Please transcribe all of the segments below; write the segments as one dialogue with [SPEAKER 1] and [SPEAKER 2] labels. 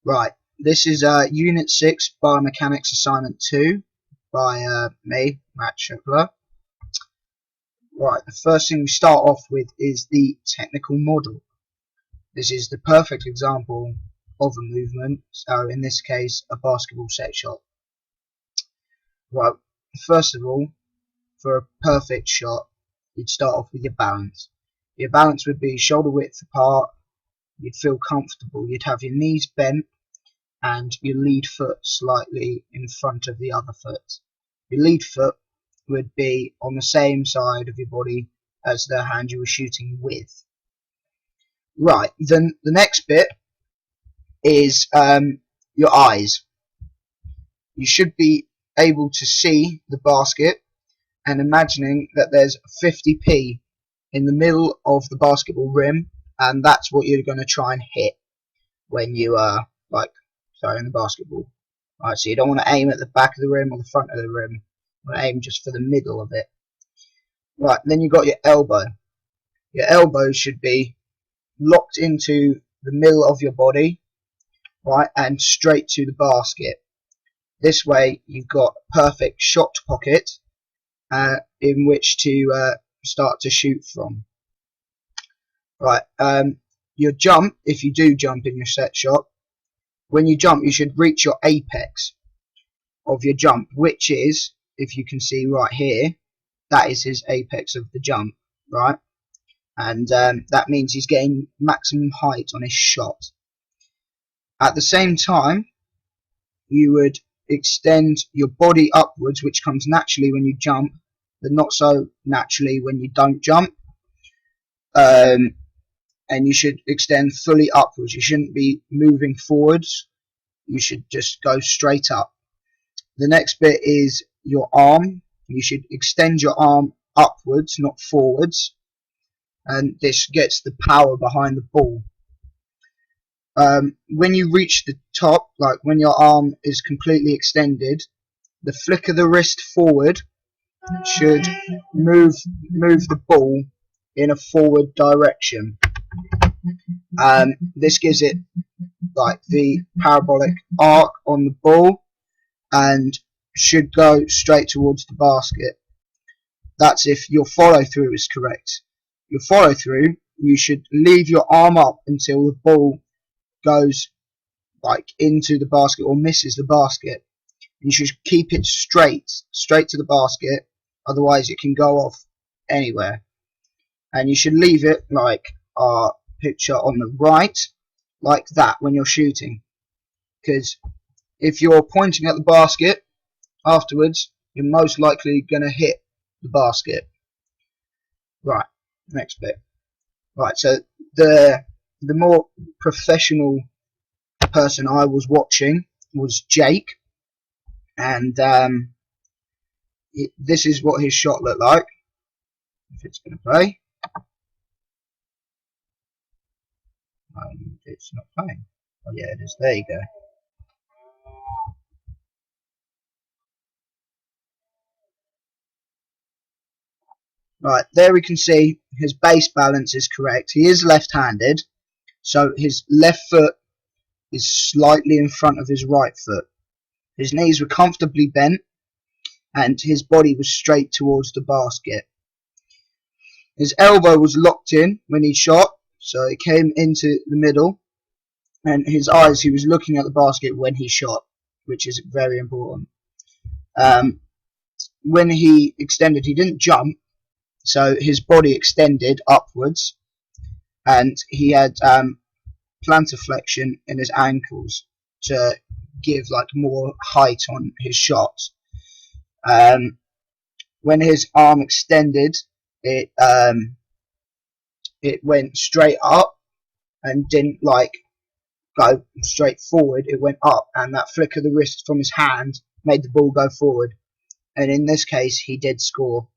[SPEAKER 1] Right, this is Unit 6 Biomechanics Assignment 2 by me, Matt Shukla. Right, the first thing we start off with is the technical model. This is the perfect example of a movement, so in this case a basketball set shot. Right, first of all, for a perfect shot, you'd start off with your balance. Your balance would be shoulder width apart, you'd feel comfortable, you'd have your knees bent and your lead foot slightly in front of the other foot. Your lead foot would be on the same side of your body as the hand you were shooting with. Right, then the next bit is your eyes. You should be able to see the basket and imagining that there's 50p in the middle of the basketball rim, and that's what you're going to try and hit when you are throwing the basketball. Right, so you don't want to aim at the back of the rim or the front of the rim. You want to aim just for the middle of it. Right, then you've got your elbow. Your elbow should be locked into the middle of your body, right, and straight to the basket. This way you've got a perfect shot pocket in which to start to shoot from. Right, your jump, if you do jump in your set shot, when you jump you should reach your apex of your jump, which is, if you can see right here, that is his apex of the jump, right? And that means he's getting maximum height on his shot. At the same time, you would extend your body upwards, which comes naturally when you jump, but not so naturally when you don't jump. And you should extend fully upwards. You shouldn't be moving forwards. You should just go straight up. The next bit is your arm. You should extend your arm upwards, not forwards, and this gets the power behind the ball. When you reach the top, like when your arm is completely extended, the flick of the wrist forward should move the ball in a forward direction. This gives it like the parabolic arc on the ball and should go straight towards the basket. That's if your follow through is correct. Your follow through, you should leave your arm up until the ball goes like into the basket or misses the basket. You should keep it straight to the basket, otherwise it can go off anywhere. And you should leave it like our picture on the right, like that when you're shooting, because if you're pointing at the basket afterwards, you're most likely going to hit the basket. Right, next bit. Right, so the more professional person I was watching was Jake, and this is what his shot looked like. If it's going to play. It's not playing. Oh yeah, it is. There you go. Right, there we can see his base balance is correct. He is left-handed, so his left foot is slightly in front of his right foot. His knees were comfortably bent and his body was straight towards the basket. His elbow was locked in when he shot, so it came into the middle, and his eyes, he was looking at the basket when he shot, which is very important. When he extended, he didn't jump, so his body extended upwards, and he had plantar flexion in his ankles to give like more height on his shots. When his arm extended, it went straight up and didn't like go straight forward. It went up, and that flick of the wrist from his hand made the ball go forward, and in this case he did score.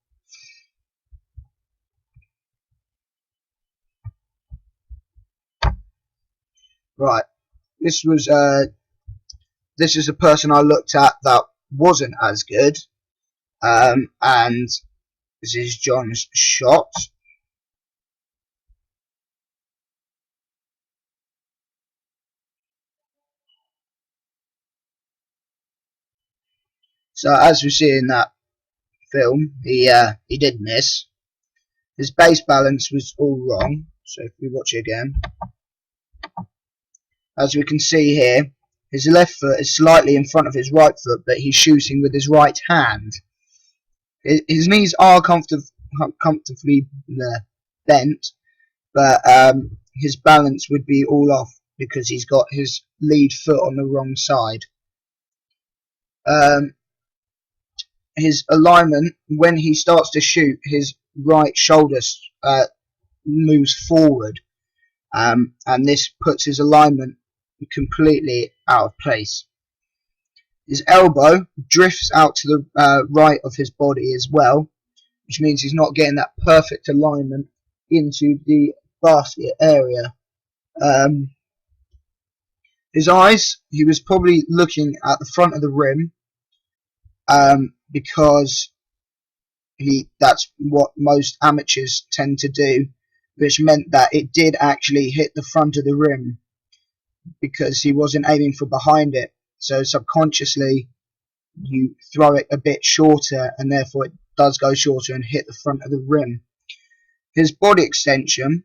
[SPEAKER 1] Right, this is a person I looked at that wasn't as good, and this is John's shot. So as we see in that film, he did miss. His base balance was all wrong. So if we watch it again, as we can see here, his left foot is slightly in front of his right foot, but he's shooting with his right hand. His knees are comfortably bent, but his balance would be all off because he's got his lead foot on the wrong side. His alignment, when he starts to shoot, his right shoulder moves forward, and this puts his alignment completely out of place. His elbow drifts out to the right of his body as well, which means he's not getting that perfect alignment into the basket area. His eyes, he was probably looking at the front of the rim, because that's what most amateurs tend to do, which meant that it did actually hit the front of the rim because he wasn't aiming for behind it. So subconsciously you throw it a bit shorter, and therefore it does go shorter and hit the front of the rim. His body extension,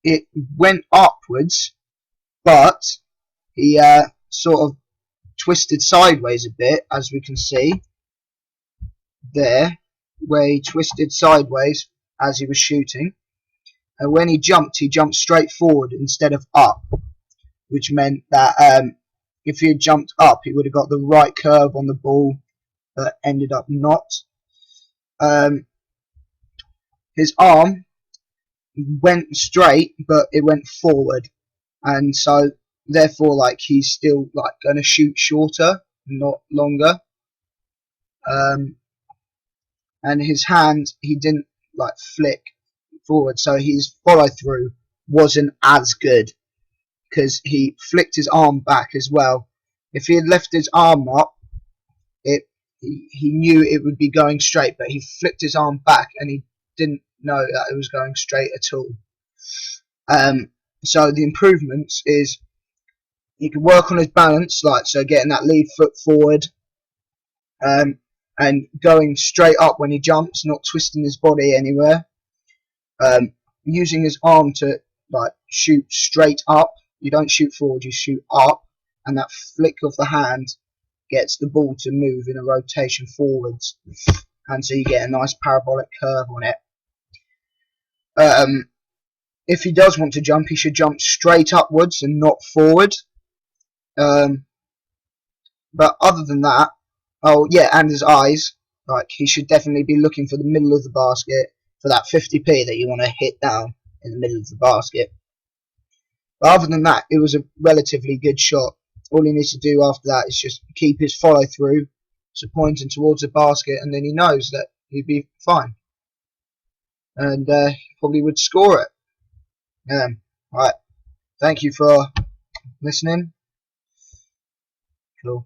[SPEAKER 1] it went upwards, but he sort of twisted sideways a bit, as we can see there, where he twisted sideways as he was shooting, and when he jumped straight forward instead of up, which meant that if he had jumped up he would have got the right curve on the ball, but ended up not. His arm went straight, but it went forward, and so therefore like he's still like going to shoot shorter, not longer. And his hand, he didn't like flick forward, so his follow through wasn't as good because he flicked his arm back as well. If he had left his arm up, he knew it would be going straight, but he flicked his arm back and he didn't know that it was going straight at all. So the improvements is he can work on his balance, like so getting that lead foot forward, and going straight up when he jumps, not twisting his body anywhere. Using his arm to like shoot straight up. You don't shoot forward, you shoot up, and that flick of the hand gets the ball to move in a rotation forwards, and so you get a nice parabolic curve on it. If he does want to jump, he should jump straight upwards and not forward. But other than that, oh yeah, and his eyes, like he should definitely be looking for the middle of the basket for that 50p that you want to hit down in the middle of the basket. But other than that, it was a relatively good shot. All he needs to do after that is just keep his follow through, so pointing towards the basket, and then he knows that he'd be fine, and probably would score it. Right, thank you for listening. Cool.